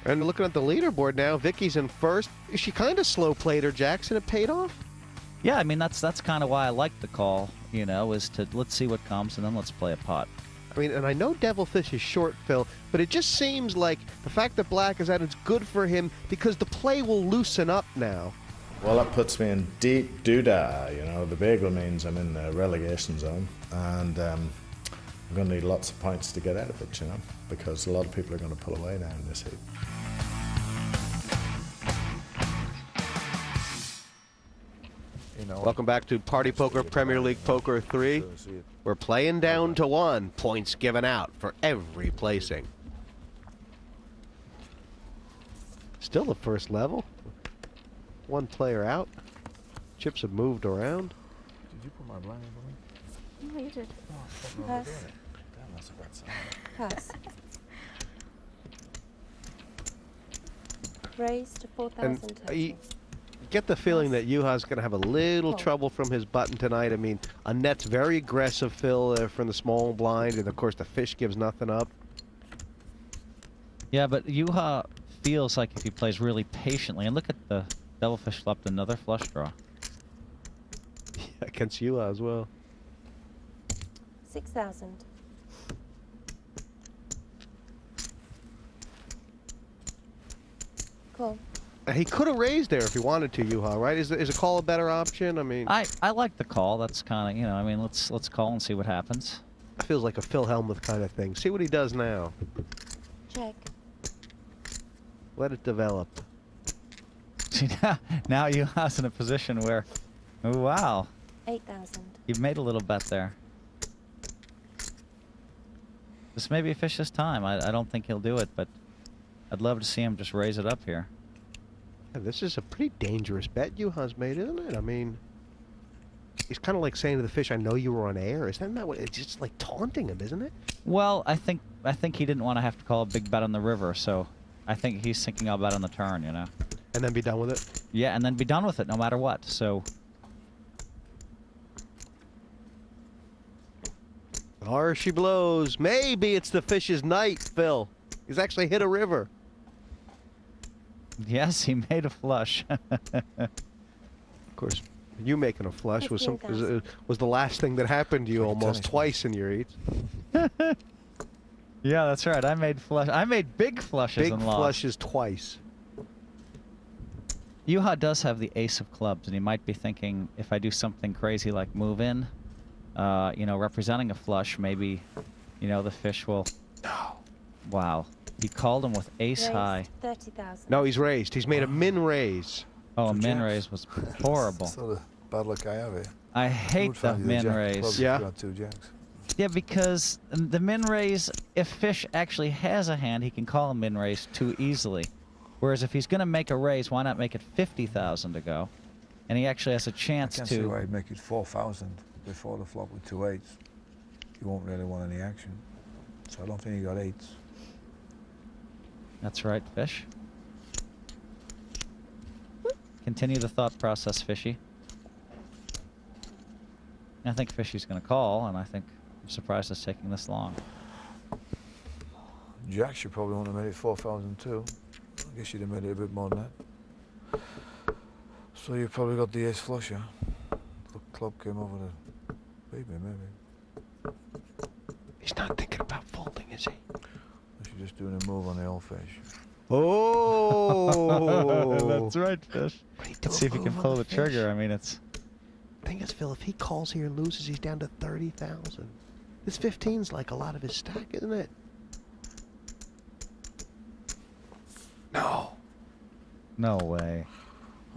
And looking at the leaderboard now, Vicky's in first. She kind of slow played her jacks, and it paid off. Yeah, I mean, that's kind of why I like the call, you know, is to let's see what comes and then let's play a pot. I mean, and I know Devilfish is short, Phil, but it just seems like the fact that Black is out is good for him because the play will loosen up now. Well, that puts me in deep doodah. You know, the bagel means I'm in the relegation zone, and I'm going to need lots of points to get out of it, you know, because a lot of people are going to pull away now in this heat. Welcome back to Party Poker Premier League Poker 3. We're playing down to 1. Points given out for every placing. Still the first level. 1 player out. Chips have moved around. Did you put my blind in for me? No, you did. Oh, Pass. Damn, that's a bad sign. Pass. Raise to 4,000 total. Get the feeling that Juha's going to have a little trouble from his button tonight. I mean, a net's very aggressive, Phil, from the small blind, and of course the fish gives nothing up. Yeah, but Juha feels like if he plays really patiently, and look at the Devilfish flopped another flush draw. Yeah, against Juha as well. 6,000. Cool. He could have raised there if he wanted to, Juha, right? Is a call a better option? I mean, I like the call. That's kind of, you know, I mean, let's call and see what happens. It feels like a Phil Hellmuth kind of thing. See what he does now. Check. Let it develop. See, now Juha's in a position where, oh, wow. 8,000. You've made a little bet there. This may be a fish's time. I don't think he'll do it, but I'd love to see him just raise it up here. Yeah, this is a pretty dangerous bet Juha's made, isn't it? I mean, he's kind of like saying to the fish, I know you were on air. Isn't that what it's just like taunting him, isn't it? Well, I think he didn't want to have to call a big bet on the river, so I think he's thinking I'll bet on the turn, you know. And then be done with it? Yeah, and then be done with it no matter what, so. Or she blows. Maybe it's the fish's night, Phil. He's actually hit a river. Yes, he made a flush. Of course, you making a flush was the last thing that happened to you almost twice in your eats. Yeah, that's right. I made big flushes and lost. Big flushes twice. Juha does have the ace of clubs, and he might be thinking, if I do something crazy like move in, you know, representing a flush, maybe, you know, the fish will. No. Wow. He called him with ace high. 30,000. No, he's raised. He's made a min raise. Oh, a min raise was horrible. That's not a bad luck I have here. I hate the min raise. Yeah. Got 2 jacks. Yeah, because the min raise, if fish actually has a hand, he can call a min raise too easily. Whereas if he's going to make a raise, why not make it 50,000 to go? And he actually has a chance I can't to. see why he'd make it 4,000 before the flop with 2 8s. He won't really want any action. So I don't think he got 8s. That's right, fish. Continue the thought process, fishy. I think fishy's going to call, and I think I'm surprised it's taking this long. Jack should probably want to make it 4,000 too. I guess you'd have made it a bit more than that. So you probably got the ace flusher. The club came over to beat me, maybe. He's not thinking about folding, is he? She's just doing a move on the old fish. Oh! That's right, fish. Let's see if he can pull the trigger. I mean, it's. Thing is, Phil, if he calls here and loses, he's down to 30,000. This 15's like a lot of his stack, isn't it? No. No way.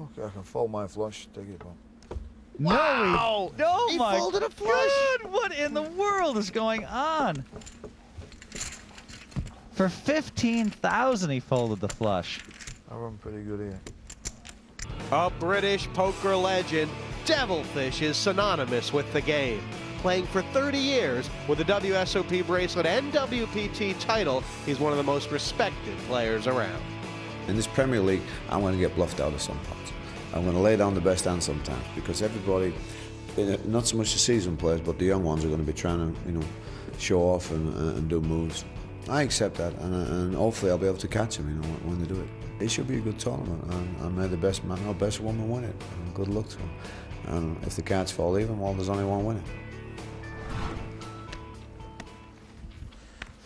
Okay, I can fold my flush. Take it back. Wow! No, He my folded a flush! God, what in the world is going on? For 15,000, he folded the flush. I run pretty good here. A British poker legend, Devilfish is synonymous with the game. Playing for 30 years with a WSOP bracelet and WPT title, he's one of the most respected players around. In this Premier League, I'm going to get bluffed out of some pots. I'm going to lay down the best hand sometimes because everybody, not so much the seasoned players, but the young ones are going to be trying to, you know, show off and do moves. I accept that, and hopefully I'll be able to catch him, you know, when they do it. It should be a good tournament, and may the best man or best woman win it. And good luck to him. And if the cards fall even, well, there's only one winner.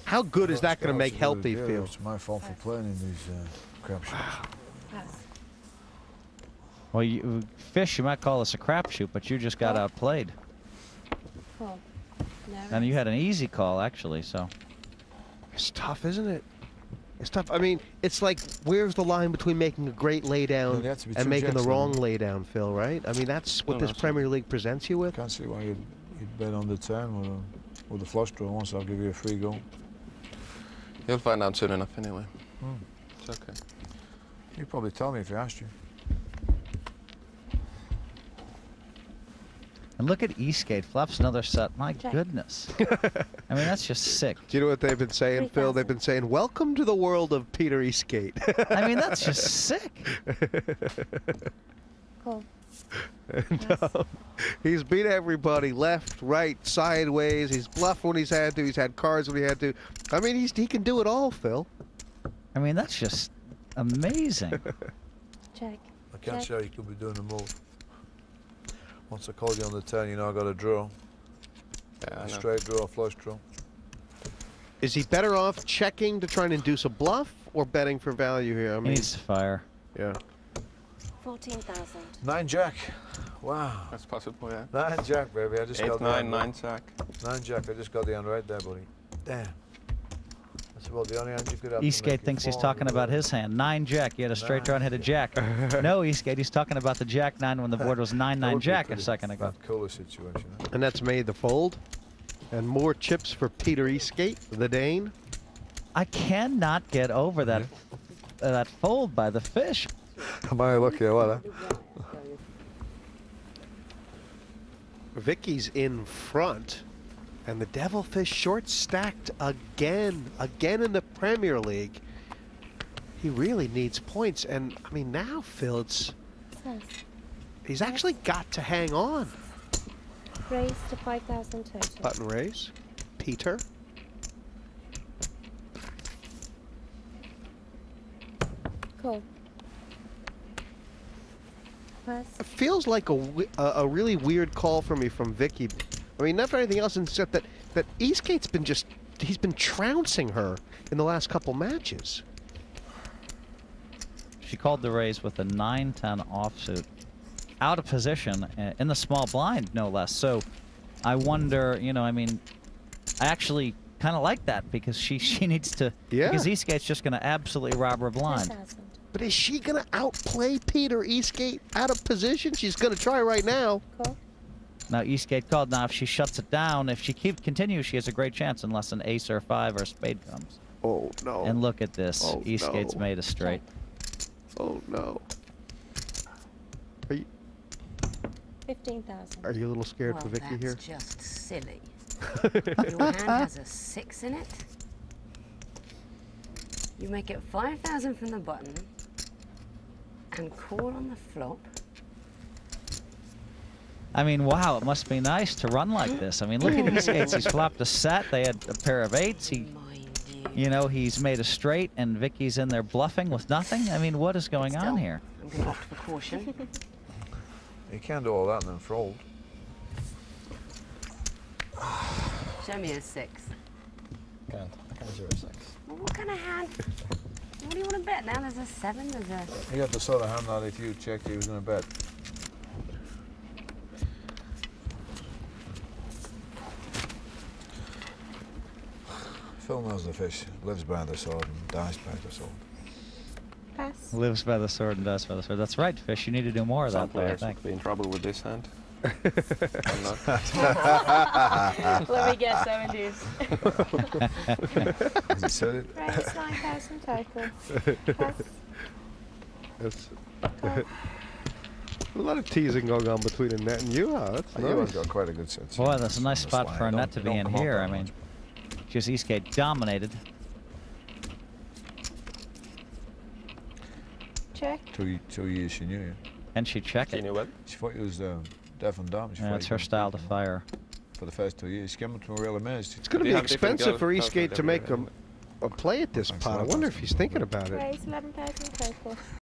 How good is that going to make Healthy feel? It's my fault for playing in these crapshoots. Pass. Well, Fish, you might call this a crapshoot, but you just got outplayed. Call. No And you raise. had an easy call, actually, so. It's tough, isn't it? It's tough. I mean, it's like, where's the line between making a great laydown No, they have to be and two making the jacks, wrong don't laydown, Phil, right? I mean, that's what this Premier League presents you with. Can't see why you'd bet on the 10 with a flush draw once. I'll give you a free go. You'll find out soon enough anyway. It's okay. You'd probably tell me if he asked you. And look at Eastgate. Flops another set. My Check. goodness. I mean, that's just sick. Do you know what they've been saying, Phil? 3,000. They've been saying, welcome to the world of Peter Eastgate. I mean, that's just sick. Call. No. He's beat everybody left, right, sideways. He's bluffed when he's had to. He's had cards when he had to. I mean, he can do it all, Phil. I mean, that's just amazing. Check. I can't Check. see how you could be doing the move. Once I called you on the 10, you know I got a draw. Yeah, I A know. straight draw, flush draw. Is he better off checking to try and induce a bluff or betting for value here? I He mean, needs to fire. yeah. 14,000. 9 jack. Wow. That's possible, yeah. 9 jack, baby. I just got 8, the 9, hand right. 9 sack. 9 jack. I just got the hand right there, buddy. Damn. That's about the only hand you could have. Eastgate thinks he's talking about his hand. 9 jack. He had a straight draw and hit a jack. No, Eastgate, he's talking about the jack 9 when the board was 9-9 jack a second ago. Cooler situation. Huh? And that's made the fold. And more chips for Peter Eastgate, the Dane. I cannot get over that that fold by the Fish. Am I lucky or what? Vicky's in front. And the Devilfish short stacked again in the Premier League. He really needs points. And, I mean, now, Phil, Pass. he's actually got to hang on. Raise to 5,000 total. Button raise. Peter. Call. Pass. It feels like a really weird call for me from Vicky. I mean, not for anything else except that Eastgate's been he's been trouncing her in the last couple matches. She called the raise with a 9-10 offsuit. Out of position, in the small blind, no less. So I wonder, you know, I mean, I actually kind of like that because she needs to, Yeah. because Eastgate's just going to absolutely rob her blind. 10,000. But is she going to outplay Peter Eastgate out of position? She's going to try right now. Call. Now Eastgate called. Now if she shuts it down, if she continues, she has a great chance unless an ace or 5 or spade comes. Oh, no. And look at this. Oh, Eastgate's no. made a straight. Oh, no. Are 15,000. you a little scared Well, for Vicky here? that's just silly. Your hand has a 6 in it. You make it 5,000 from the button and call on the flop. I mean, wow, it must be nice to run like this. I mean, look at Eastgate's. He's flopped a set. They had a pair of 8s. He, Mind you know, he's made a straight, and Vicky's in there bluffing with nothing. I mean, what is going on Still, here? I'm going to opt for caution. You can't do all that and then fold. Show me a 6. I can't 0-6. Well, what kind of hand? What do you want to bet now? There's a 7, there's a... You got the sort of hand that if you checked, he was going to bet. Phil knows the fish, lives by the sword and dies by the sword. Pass. Lives by the sword and dies by the sword. That's right, Fish. You need to do more of Some that, though, I players think. would be in trouble with this hand. I'm not. Let me guess, 70s. Has he said it? Raise 9,000 total. Pass. That's Call. a lot of teasing going on between Annette and you. That's You nice. got quite a good sense. Boy, that's a nice On the spot slide. for a Don't- net to be don't in come up here. that I mean, much. just Eastgate dominated. Check. 2 years she knew you. Can she check You it? know what? She thought you was deaf and dumb. She Yeah, thought it's you her couldn't style to speak, fire. For the first 2 years. She came up to me real amazed. It's going Do to you be have different expensive for girls Eastgate to everywhere make them. play at this pot. I wonder if he's thinking about it. Raise 11,000 total.